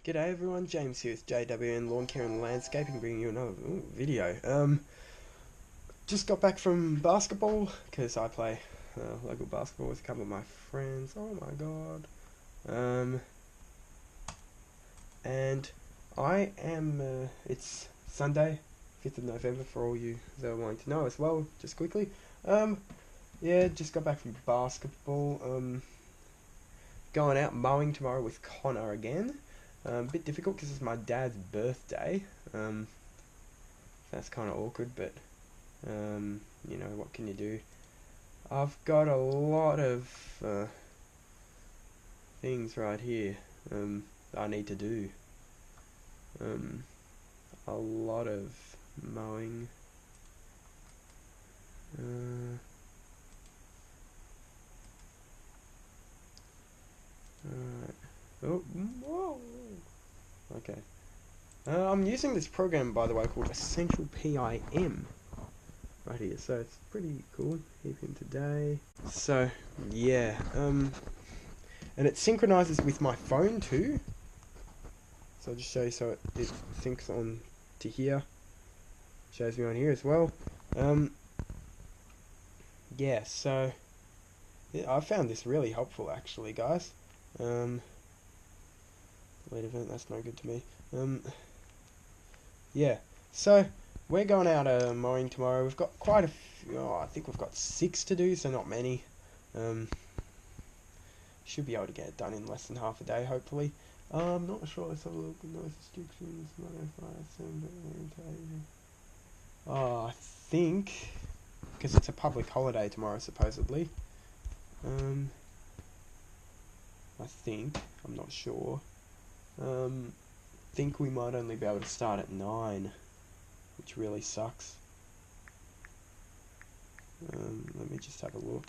G'day everyone, James here with JWN Lawn Care and Landscaping, bringing you another video. Just got back from basketball, because I play local basketball with a couple of my friends. Oh my god. And I am, it's Sunday, 5th of November for all you that are wanting to know as well, just quickly. Yeah, just got back from basketball, going out mowing tomorrow with Conor again. A bit difficult because it's my dad's birthday. That's kind of awkward, but you know, what can you do? I've got a lot of things right here I need to do. A lot of mowing. Alright. Oh, whoa. Okay. I'm using this program, by the way, called Essential PIM right here, so it's pretty cool. Keep him today. So yeah, and it synchronizes with my phone too. So I'll just show you. So it syncs on to here. Shows me on here as well. Yeah. So yeah, I found this really helpful, actually, guys. Wait a minute, that's no good to me. Yeah, so we're going out mowing tomorrow. We've got quite a few, I think we've got 6 to do, so not many. Should be able to get it done in less than half a day, hopefully. I'm not sure, let's have a look. No restrictions, I think, because it's a public holiday tomorrow, supposedly. I'm not sure. Think we might only be able to start at 9, which really sucks. Let me just have a look.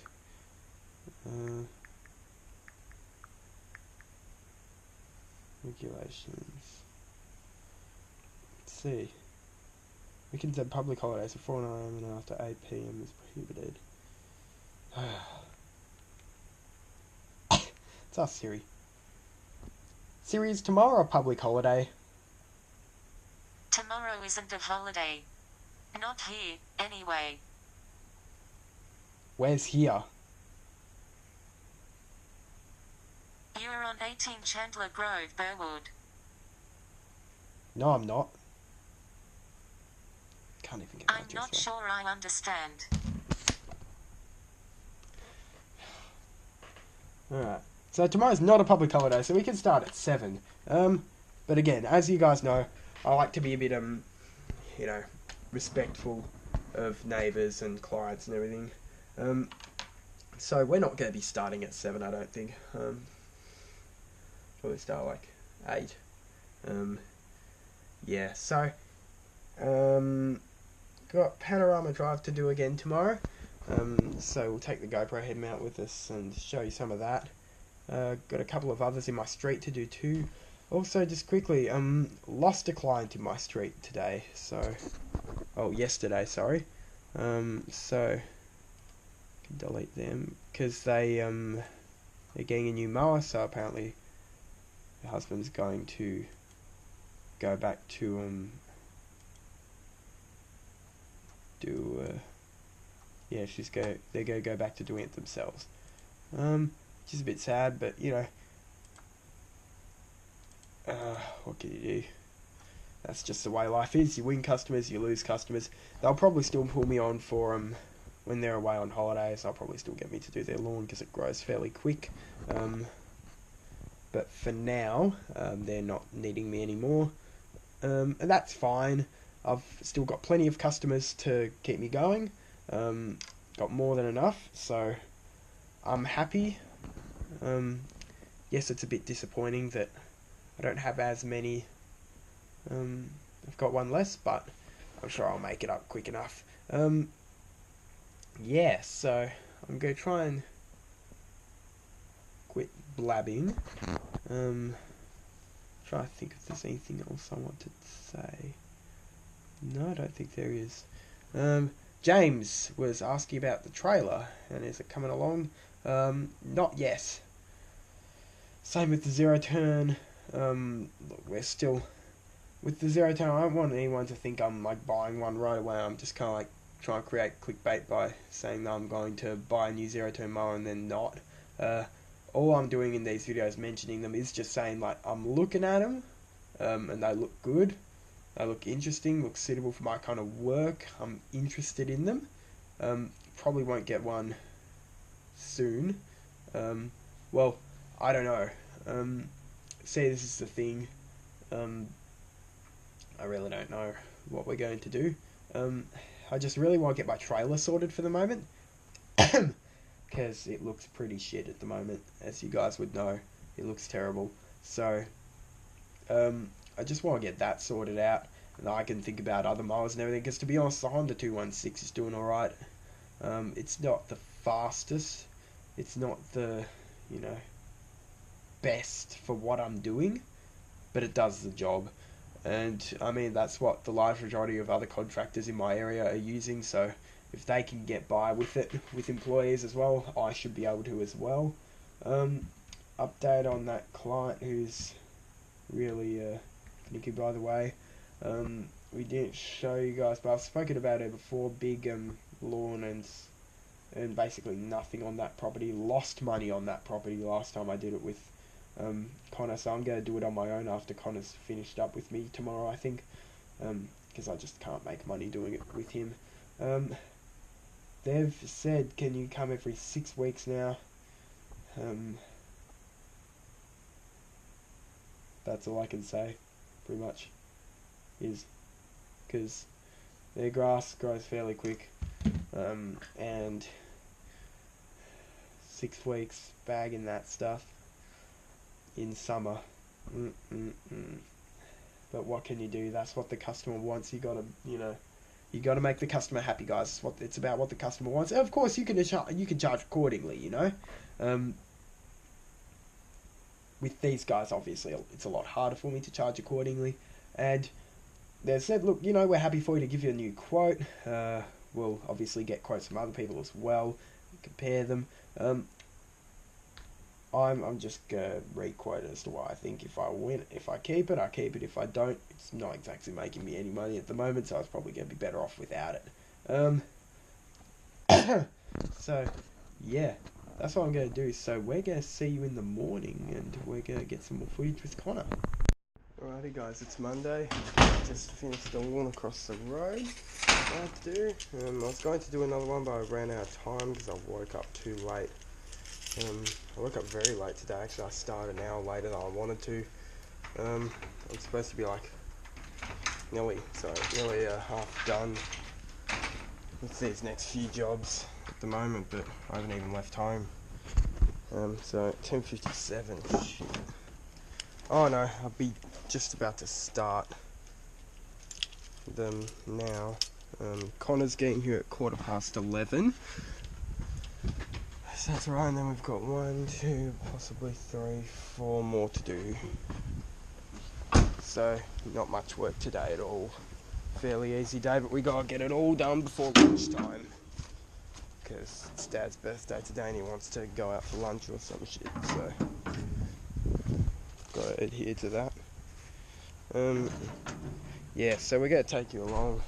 Regulations. Let's see. We can set public holidays before 9 AM and after 8 PM is prohibited. It's us, Siri. Siri, is tomorrow a public holiday? Tomorrow isn't a holiday. Not here, anyway. Where's here? You're on 18 Chandler Grove, Burwood. No, I'm not. Can't even get my I'm address not right. sure I understand. Alright. So tomorrow's not a public holiday, so we can start at 7. But again, as you guys know, I like to be a bit, you know, respectful of neighbours and clients and everything. So we're not going to be starting at 7, I don't think. Probably start like 8. Yeah, so, got panorama drive to do again tomorrow. So we'll take the GoPro head mount with us and show you some of that. Got a couple of others in my street to do too. Also, just quickly, lost a client in my street today, so, yesterday, sorry. So, can delete them, because they're getting a new mower, so apparently her husband's going to go back to, yeah, they're going to go back to doing it themselves. Which is a bit sad, but, you know, what can you do? That's just the way life is. You win customers, you lose customers. They'll probably still pull me on for when they're away on holidays. They'll probably still get me to do their lawn because it grows fairly quick. But for now, they're not needing me anymore. And that's fine. I've still got plenty of customers to keep me going. Got more than enough, so I'm happy. Yes, it's a bit disappointing that I don't have as many. I've got one less, but I'm sure I'll make it up quick enough. Yeah, so I'm going to try and quit blabbing. Try to think if there's anything else I want to say. No, I don't think there is. James was asking about the trailer, and is it coming along? Not yet. Same with the zero turn. Look, we're still with the 0 turn. I don't want anyone to think I'm like buying one right away. I'm just kind of like trying to create clickbait by saying that I'm going to buy a new 0 turn mower and then not. All I'm doing in these videos mentioning them is just saying like I'm looking at them, and they look good, they look interesting, look suitable for my kind of work. I'm interested in them. Probably won't get one soon. Well, I don't know. See, this is the thing. I really don't know what we're going to do. I just really want to get my trailer sorted for the moment. Because it looks pretty shit at the moment, as you guys would know. It looks terrible. So, I just want to get that sorted out, and I can think about other mowers and everything. Because to be honest, the Honda 216 is doing alright. It's not the fastest. It's not the, you know, best for what I'm doing, but it does the job. And I mean, that's what the large majority of other contractors in my area are using, so if they can get by with it, with employees as well, I should be able to as well. Update on that client who's really finicky, by the way. We didn't show you guys, but I've spoken about it before. Big lawn and basically nothing on that property. Lost money on that property last time I did it with Conor, so I'm going to do it on my own after Conor's finished up with me tomorrow, I think, because I just can't make money doing it with him. They've said, can you come every 6 weeks now? That's all I can say, pretty much, is because their grass grows fairly quick, and 6 weeks bagging that stuff in summer. But what can you do? That's what the customer wants. You gotta, you know, you gotta make the customer happy, guys. It's about what the customer wants. And of course, you can charge accordingly. You know, with these guys, obviously, it's a lot harder for me to charge accordingly. And they said, look, you know, we're happy for you to give you a new quote. We'll obviously get quotes from other people as well, compare them. I'm just gonna re-quote as to why I think if I win, if I keep it, I keep it. If I don't, it's not exactly making me any money at the moment, so I was probably gonna be better off without it. So yeah, that's what I'm gonna do. So we're gonna see you in the morning, and we're gonna get some more footage with Conor. Alrighty guys, it's Monday. Just finished the lawn across the road. I was going to do another one, but I ran out of time because I woke up too late. I woke up very late today. Actually, I started an hour later than I wanted to. I'm supposed to be like nearly half done with these next few jobs at the moment, but I haven't even left home. So 10:57. Shit. Oh no, I'll be just about to start them now. Conor's getting here at 11:15. So that's right, and then we've got 1, 2, possibly 3, 4 more to do. So, not much work today at all. Fairly easy day, but we gotta get it all done before lunchtime. Because it's Dad's birthday today and he wants to go out for lunch or some shit, so gotta adhere to that. Yeah, so we're gonna take you along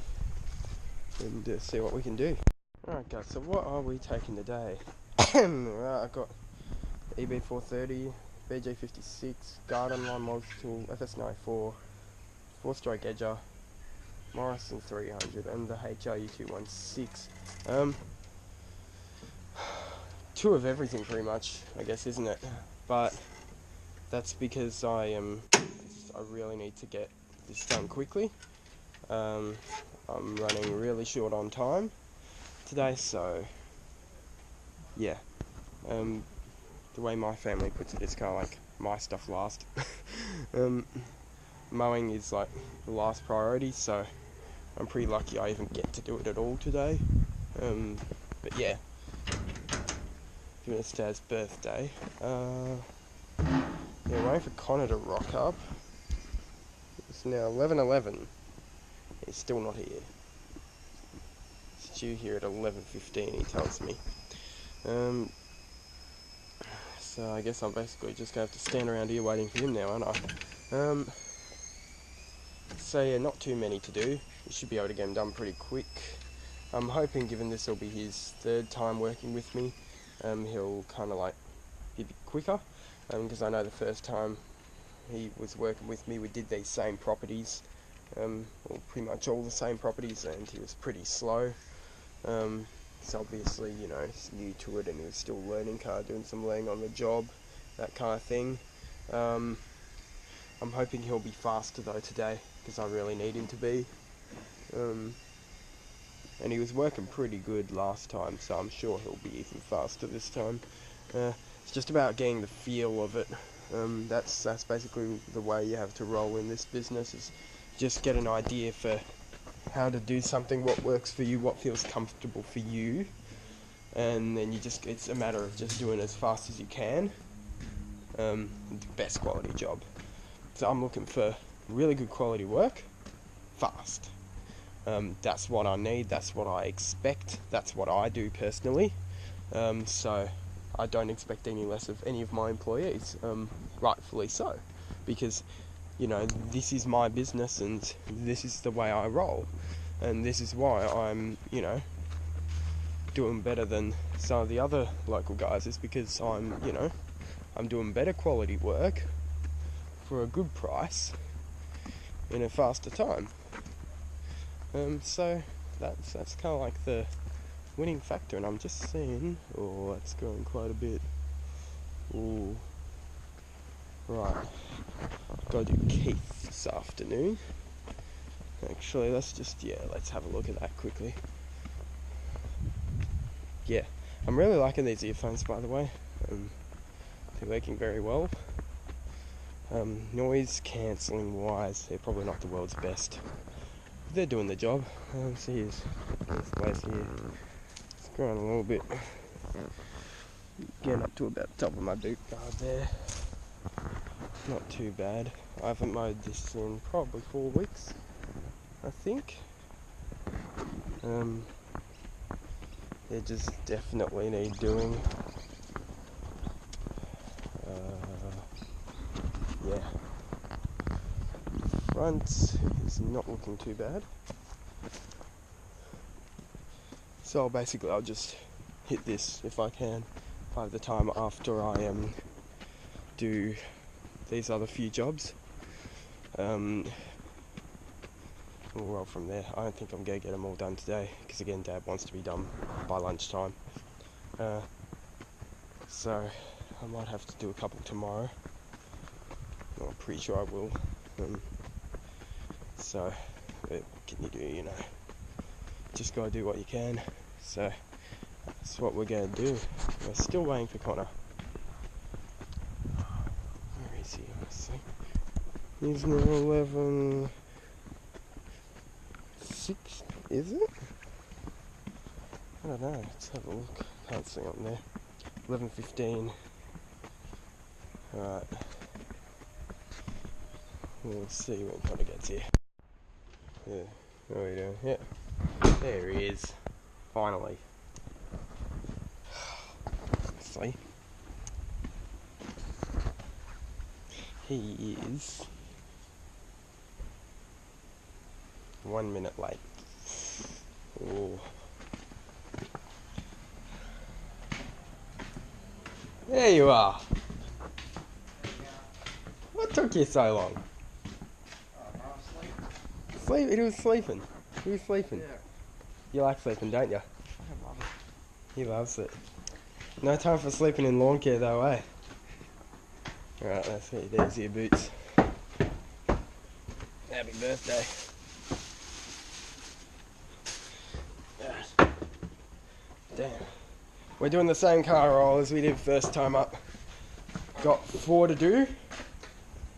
and see what we can do. Alright guys, so what are we taking today? Right, I've got EB430, BG56, Gardenline multi-tool, FS94, 4-stroke edger, Morrison 300, and the HRU216. Two of everything pretty much, I guess, isn't it? But that's because I really need to get this done quickly. I'm running really short on time today, so yeah. The way my family puts it, it's kind of like my stuff last. Mowing is like the last priority, so I'm pretty lucky I even get to do it at all today. But yeah, given it's Dad's birthday, yeah, waiting for Conor to rock up. It's now 11:11. He's still not here. He's due here at 11:15, he tells me. So I guess I'm basically just going to have to stand around here waiting for him now, aren't I? So yeah, not too many to do. You should be able to get them done pretty quick. I'm hoping, given this will be his third time working with me, he'll kind of like be a bit quicker, because I know the first time he was working with me we did these same properties, or pretty much all the same properties, and he was pretty slow. So obviously, you know, he's new to it and he was still learning car, doing some laying on the job, that kind of thing. I'm hoping he'll be faster though today, because I really need him to be. And he was working pretty good last time, so I'm sure he'll be even faster this time. It's just about getting the feel of it. That's basically the way you have to roll in this business, is just get an idea for how to do something, what works for you, what feels comfortable for you, and then it's a matter of just doing as fast as you can. The best quality job. So I'm looking for really good quality work, fast. That's what I need, that's what I expect, that's what I do personally. So I don't expect any less of any of my employees, rightfully so, because, you know, this is my business and this is the way I roll, and this is why I'm, you know, doing better than some of the other local guys, is because I'm doing better quality work for a good price in a faster time. So that's kind of like the winning factor, and I'm just seeing, oh, that's going quite a bit. Ooh, right, I've got to do Keith this afternoon. Actually, let's have a look at that quickly. Yeah, I'm really liking these earphones, by the way. They're working very well. Noise cancelling wise, they're probably not the world's best. They're doing the job. So here's this place here. It's growing a little bit. Getting up to about the top of my boot guard there. Not too bad. I haven't mowed this in probably 4 weeks, I think. They just definitely need doing. Yeah. Front is not looking too bad. So I'll just hit this if I can by the time after I do these other few jobs. We'll roll from there. I don't think I'm going to get them all done today, because again, Dad wants to be done by lunchtime. So I might have to do a couple tomorrow. I'm pretty sure I will. So what can you do, you know? Just gotta do what you can. So that's what we're gonna do. We're still waiting for Conor. Where is he? Let's see. He's now 11:06, is it? I don't know. Let's have a look. Can't see on there. 11:15. Alright. We'll see when Conor gets here. Yeah. What are we doing? Yeah. There he is. Finally. See? He is 1 minute late. Oh. There you are. What took you so long? He was sleeping. He was sleeping. Yeah. You like sleeping, don't you? I love it. He loves it. No time for sleeping in lawn care though, eh? Alright, let's see. There's your boots. Happy birthday. Damn. We're doing the same car roll as we did first time up. Got 4 to do.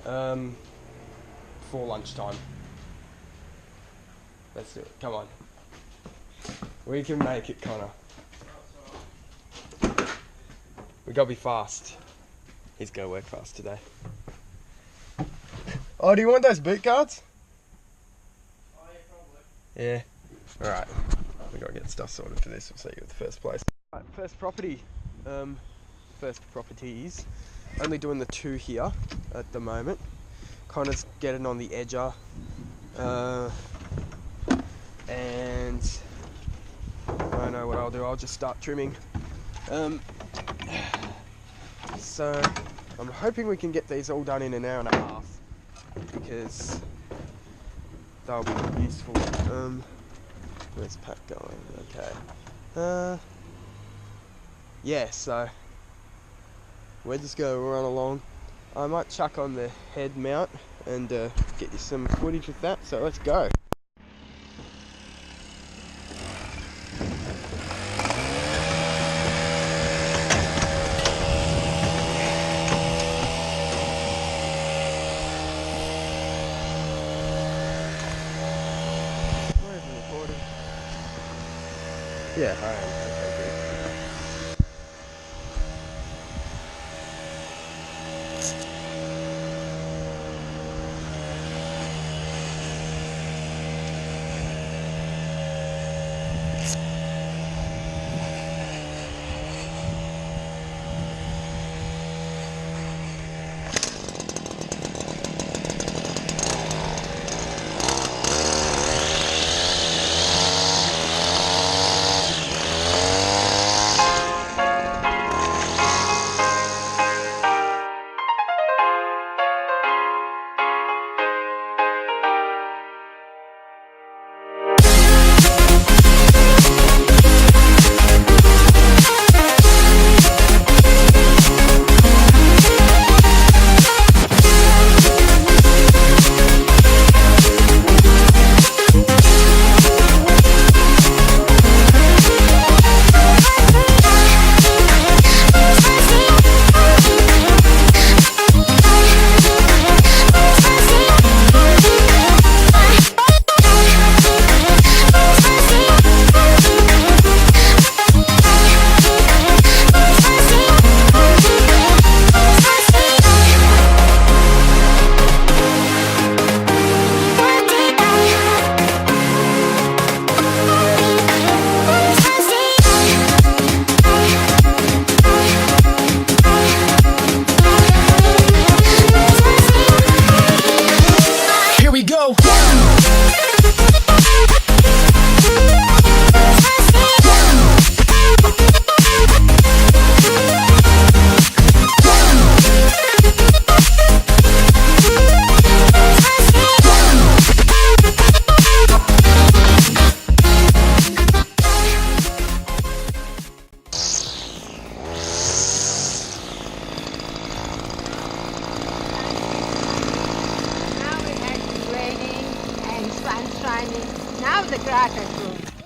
Before lunchtime. Let's do it. Come on. We can make it, Conor. We gotta be fast. He's gonna work fast today. Oh, do you want those boot guards? Oh, yeah, probably. Yeah. Alright. We gotta get stuff sorted for this. We'll see you at the first place. Right, first property. First properties. Only doing the 2 here at the moment. Conor's getting on the edger, and I know what I'll do. I'll just start trimming. So I'm hoping we can get these all done in an hour and a half, because they'll be useful. Where's Pat going? Okay. Yeah, so we're just gonna run along. I might chuck on the head mount and get you some footage with that, so let's go. Yeah, I am. Okay, good.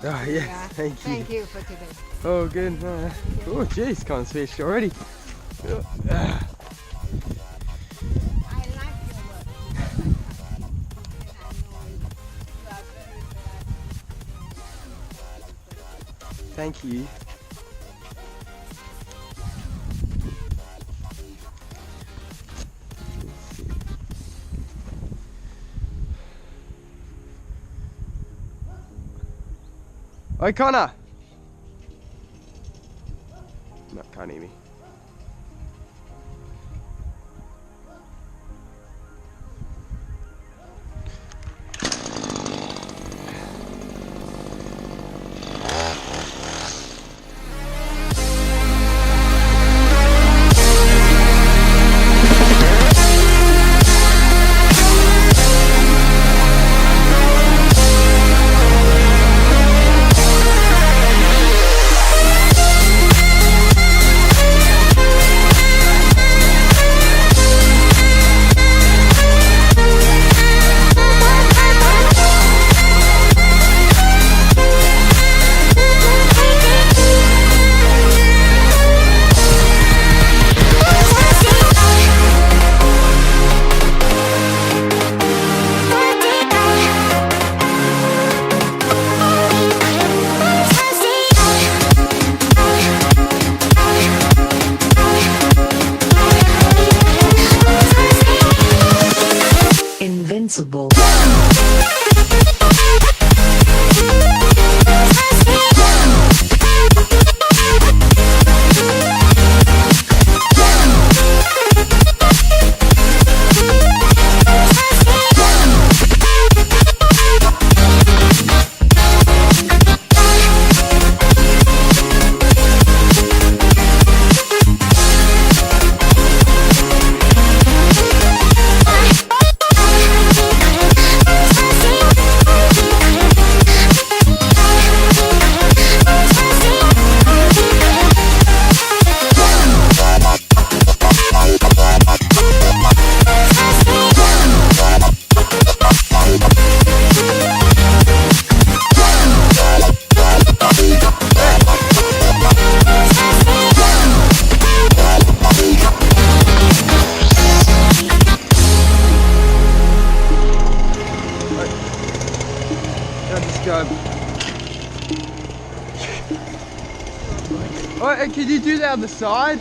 Oh, yes, yeah. Thank you. Thank you for today. Oh, good. Oh, jeez, can't fish already. I like your work. Thank you. Oi, Conor! No, can't hear me. Invincible. go. Oh, and can you do that on the side?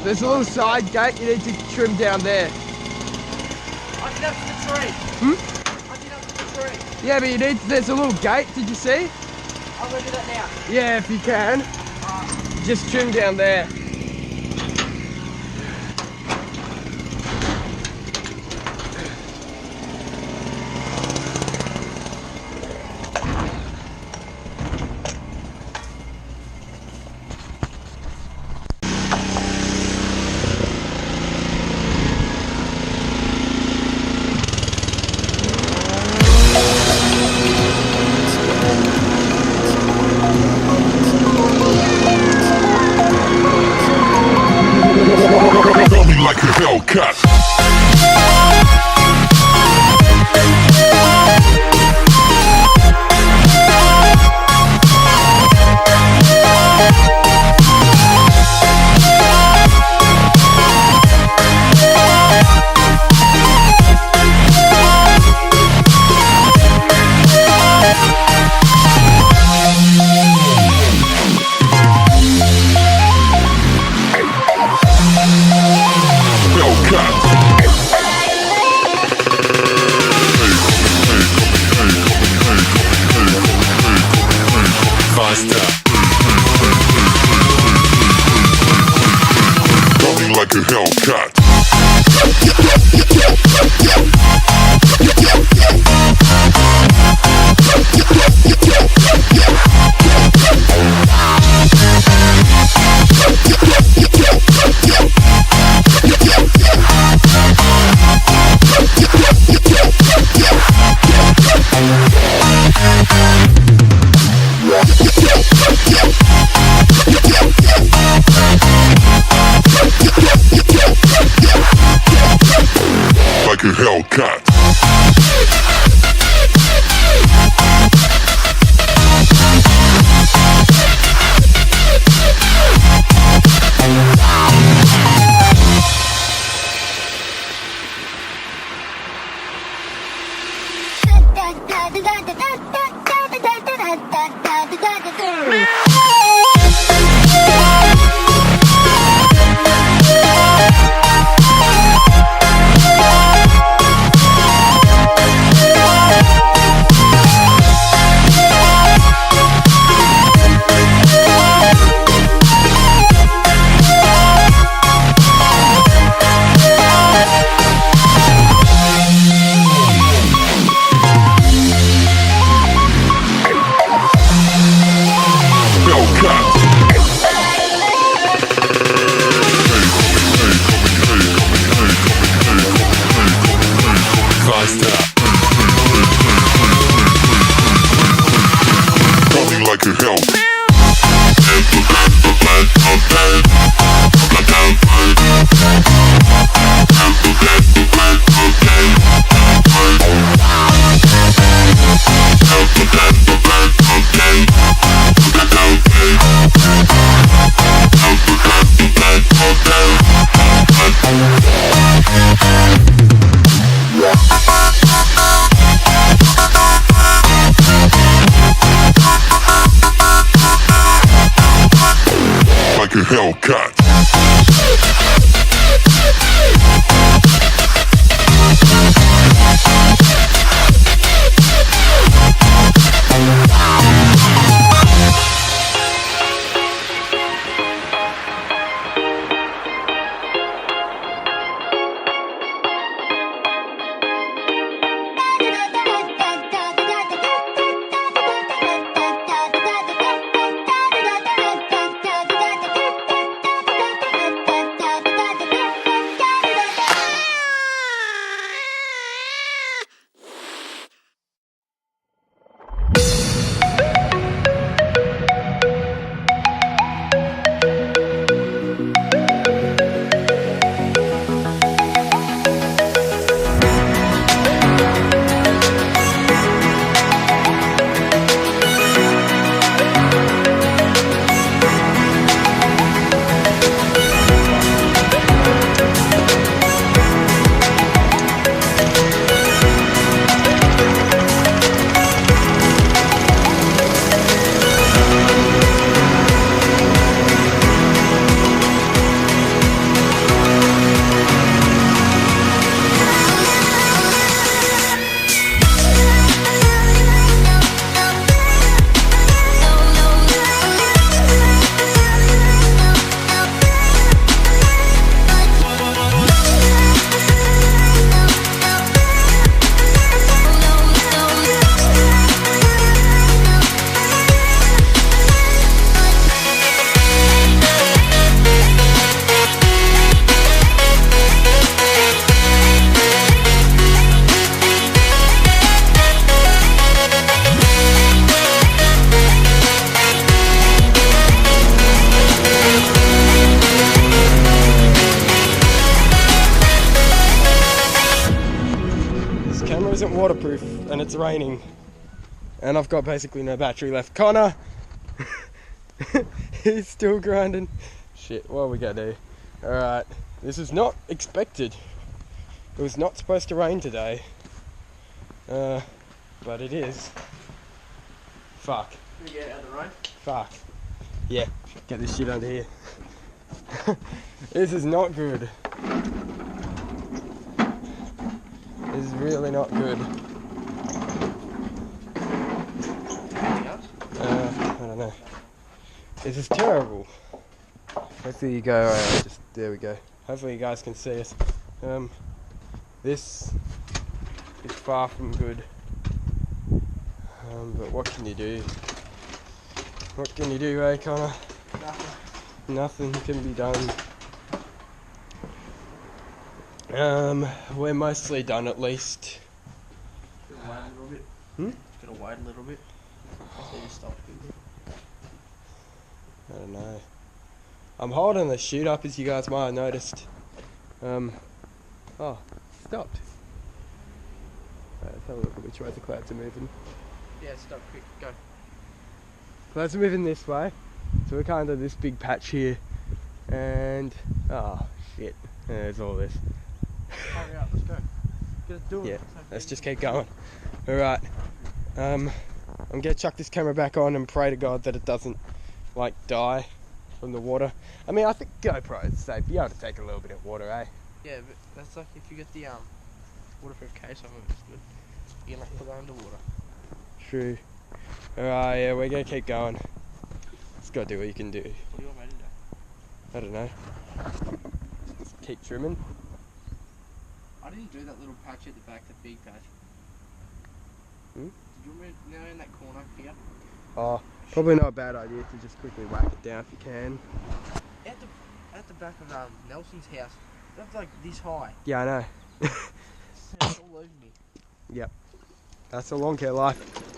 There's a little side gate you need to trim down there. I did up to the tree. Hmm? I did up to the tree. Yeah, but you need, there's a little gate, did you see? I'm going to do that now. Yeah, if you can. Just trim down there. Like a Hellcat. Like a Hellcat. Like a Hellcat. Like a hell. camera isn't waterproof and it's raining. And I've got basically no battery left. Conor! He's still grinding. Shit, what are we gonna do? Alright, this is not expected. It was not supposed to rain today. But it is. Fuck. Can we get out of the rain? Fuck. Yeah, get this shit under here. This is not good. This is really not good. I don't know. This is terrible. Hopefully you go, there we go. Hopefully you guys can see us. This is far from good. But what can you do? What can you do, eh, Conor? Nothing can be done. We're mostly done at least. Could have waited a little bit. Could have waited a little bit. So you stopped. I don't know. I'm holding the chute up, as you guys might have noticed. Oh, stopped. Let's have a look at which way the clouds are moving. Yeah, stop quick, go. Clouds are moving this way, so we're kind of this big patch here, and oh shit, there's all this. Hurry up, let's go. Get it doing. Yeah, let's just keep going. Alright, I'm gonna chuck this camera back on and pray to God that it doesn't like die from the water. I mean, I think GoPro is safe. You have to take a little bit of water, eh? Yeah, but that's like if you get the waterproof case on it, it's good. You can like put it underwater. True. Alright, yeah, we're gonna keep going. Just gotta do what you can do. What do you want me to do? I don't know. Just keep trimming. I didn't do that little patch at the back, the big patch. Hmm? Did you want me now in that corner here? Oh, probably not a bad idea to just quickly whack it down if you can. At the back of Nelson's house, that's like this high. Yeah, I know. It's all over me. Yep. That's a long care life.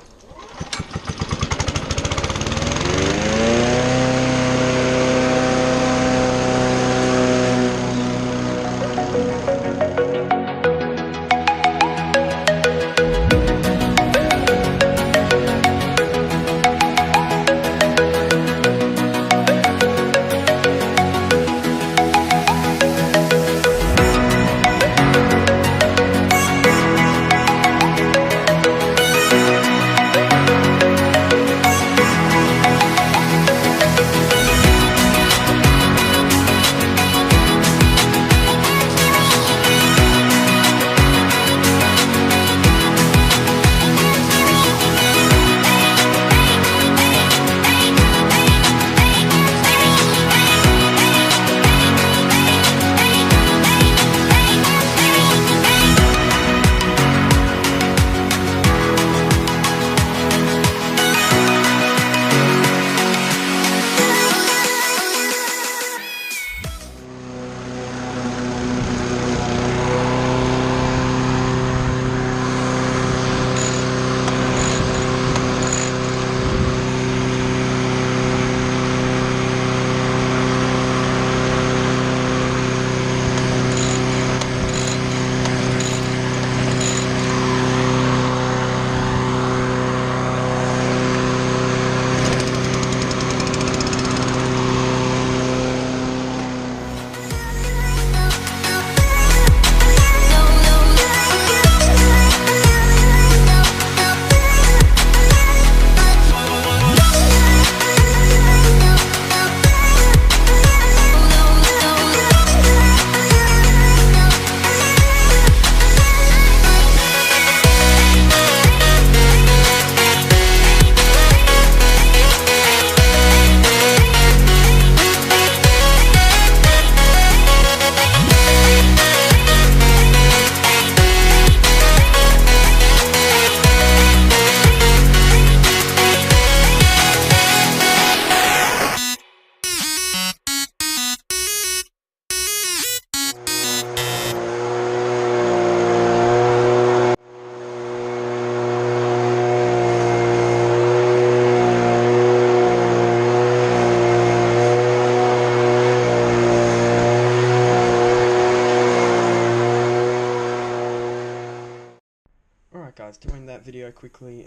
Alright guys, to end that video quickly,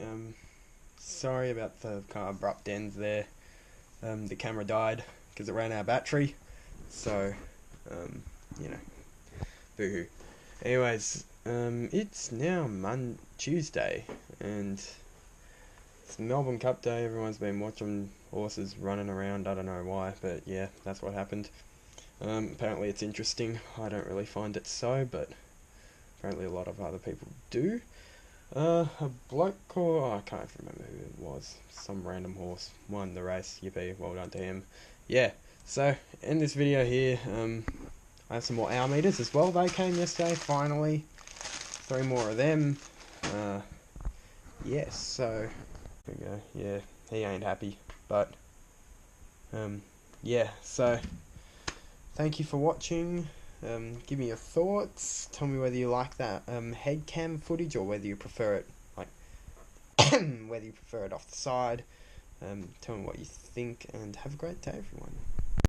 sorry about the kind of abrupt ends there. The camera died because it ran out of battery, so, you know, boo-hoo. Anyways, it's now Tuesday, and it's Melbourne Cup Day. Everyone's been watching horses running around, I don't know why, but yeah, that's what happened. Apparently it's interesting. I don't really find it so, but apparently a lot of other people do. A bloke called, I can't remember who it was, some random horse won the race. Yippee, well done to him. Yeah, so in this video here, I have some more hour meters as well. They came yesterday, finally. 3 more of them. Yes, so there we go. Yeah, he ain't happy, but yeah, so thank you for watching. Give me your thoughts. Tell me whether you like that head cam footage or whether you prefer it like whether you prefer it off the side. Tell me what you think, and have a great day, everyone.